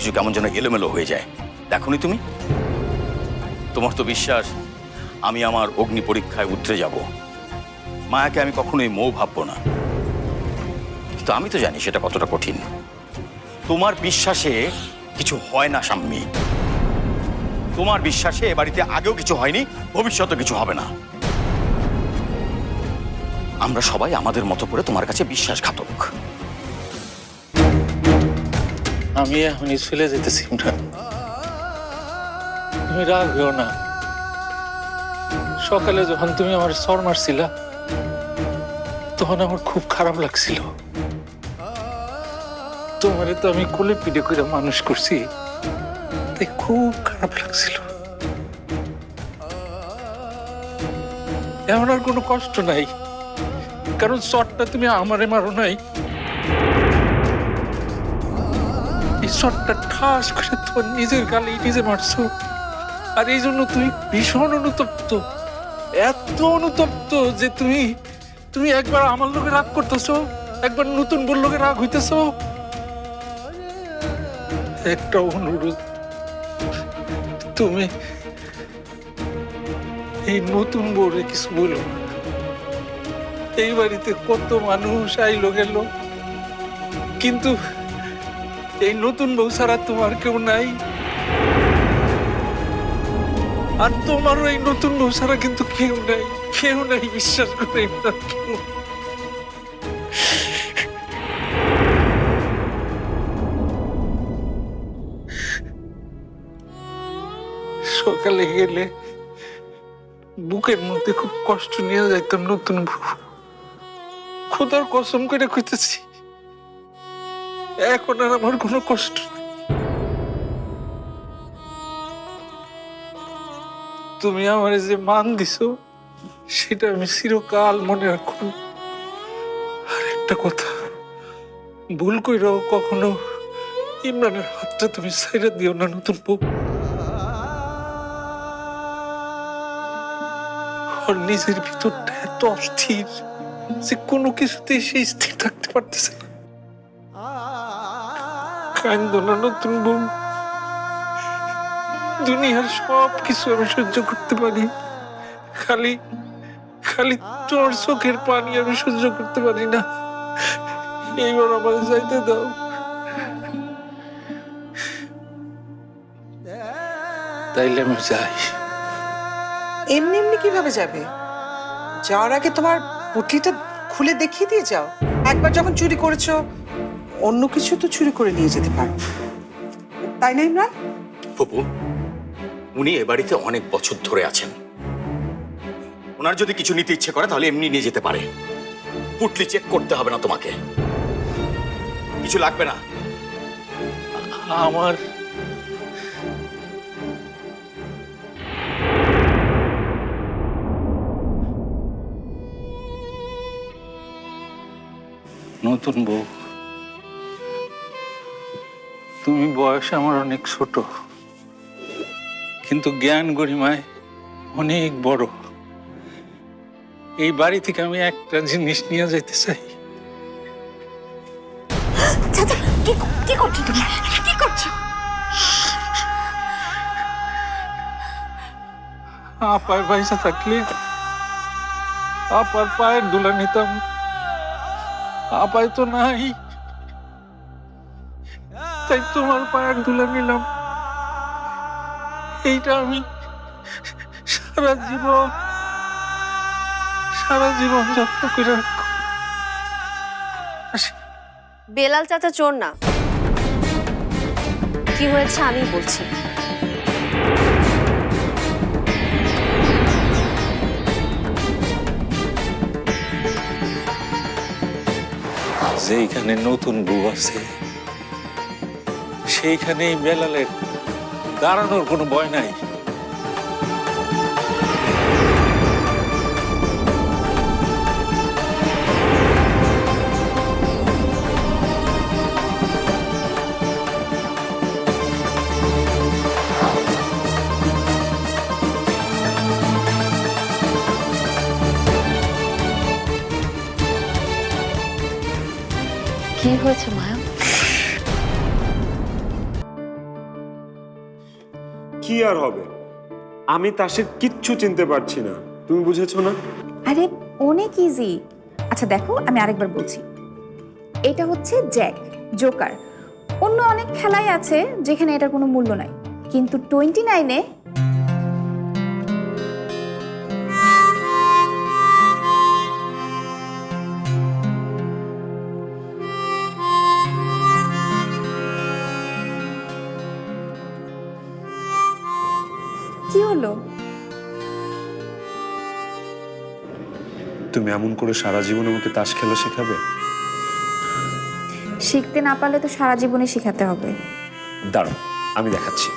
সবকিছু কেমন যেন এলোমেলো হয়ে যায়। দেখোনি তুমি? তোমার তো বিশ্বাস আমি আমার অগ্নি পরীক্ষায় উতরে যাব, মায়াকে আমি কখনোই মৌ ভাববো না। কিন্তু আমি তো জানি সেটা কতটা কঠিন। তোমার বিশ্বাসে কিছু হয় না শাম্মী। তোমার বিশ্বাসে এ বাড়িতে আগেও কিছু হয়নি, ভবিষ্যতে কিছু হবে না। আমরা সবাই আমাদের মতো করে তোমার কাছে বিশ্বাসঘাতক। আমি এখনই চলে যেতেছি ইমরান, তুমি রাগ হও না। সকালে যখন তুমি আমার সর মারছিলা তখন আমার খুব খারাপ লাগছিল। তোমারে তো আমি কোলে পিঠে করে মানুষ করছি, তাই খুব খারাপ লাগছিল। এমন আর কোনো কষ্ট নাই, কারণ শটটা তুমি আমারে মারো নাই, এই শটটা ঠাস করে তোমার নিজের গালেই নিজে মারছো। আর এই জন্য তুমি ভীষণ অনুতপ্ত, এত অনুতপ্ত যে তুমি একবার আমার লোকে রাগ করতেছো, একবার নতুন বউর লোকে রাগ হইতেছো। একটা অনুরোধ, তুমি এই নতুন বউরে কিছু বলো। এই বাড়িতে কত মানুষ আইলো গেল, কিন্তু এই নতুন বউ ছাড়া তোমার কেউ নাই। আর তোমারও এই নতুন বউ ছাড়া কিন্তু কেউ নাই, কেউ নাই, বিশ্বাস করে না কেউ। সকালে গেলে বুকের মধ্যে খুব কষ্ট নিয়ে যাইতাম নতুন বউ। খোদার কসম করে কইতেছি, এখন আর আমার কোনো কষ্ট নেই। তুমি আমার যে মান দিছো সেটা আমি চিরকাল মনে রাখবো। আর একটা কথা, ভুল কইরাও কখনো ইমরানের হাতটা তুমি ছাইড়া দিও না নতুন বউ। ওর নিজের ভিতরটা এত অস্থির যে কোনো কিছুতেই সে স্থির থাকতে পারতেছে না। কান্দো না নতুন বউ, দুনিয়ার সব কিছু আমি সহ্য করতে পারি, খালি খালি তোর চোখের পানি আমি সহ্য করতে পারি না। এইবার আমাকে যাইতে দাও। তাইলে আমি যাই। এমনি এমনি কিভাবে যাবে? যাওয়ার আগে তোমার পুটলিটা খুলে দেখিয়ে দিয়ে যাও। একবার যখন চুরি করেছো, অন্য কিছু তো চুরি করে নিয়ে যেতে পারো, তাই না ইমরান? ফুপু, উনি এ বাড়িতে অনেক বছর ধরে আছেন। ওনার যদি কিছু নিতে ইচ্ছে করে তাহলে এমনি নিয়ে যেতে পারে। পুটলি চেক করতে হবে না তোমাকে, কিছু লাগবে না। আমার নতুন বউ, তুমি বয়সে আমার অনেক ছোট, কিন্তু জ্ঞান গরিমায় অনেক বড়। এই বাড়ি থেকে আমি একটা জিনিস নিয়ে যেতে চাই। চাচা, কি করছো তুমি? কি করছো? আপার পয়সা থাকলে আপার পায়ের দুলা নিতাম, আপায় তো নাই, তাই তোমার পায়ের দুলা নিলাম। এইটা আমি সারা জীবন যত্ন করে রাখবো। বেলাল চাচা চোর না। কি হয়েছে আমি বলছি। যেইখানে নতুন বউ আছে সেইখানেই বেলালের দাঁড়ানোর কোনো ভয় নাই। কি হয়েছে মায়া? কি আর হবে? আমি তাসের কিচ্ছু চিনতে পারছি না, তুমি বুঝেছো না? আরে অনেক ইজি। আচ্ছা দেখো, আমি আরেকবার বলছি। এটা হচ্ছে জ্যাক, জোকার। অন্য অনেক খেলাই আছে যেখানে এটার কোনো মূল্য নাই, কিন্তু 29-এ কি হলো? তুমি এমন করে সারা জীবন আমাকে তাস খেলা শেখাবে? শিখতে না পারলে তো সারা জীবনে শেখাতে হবে। দাঁড়াও, আমি দেখাচ্ছি।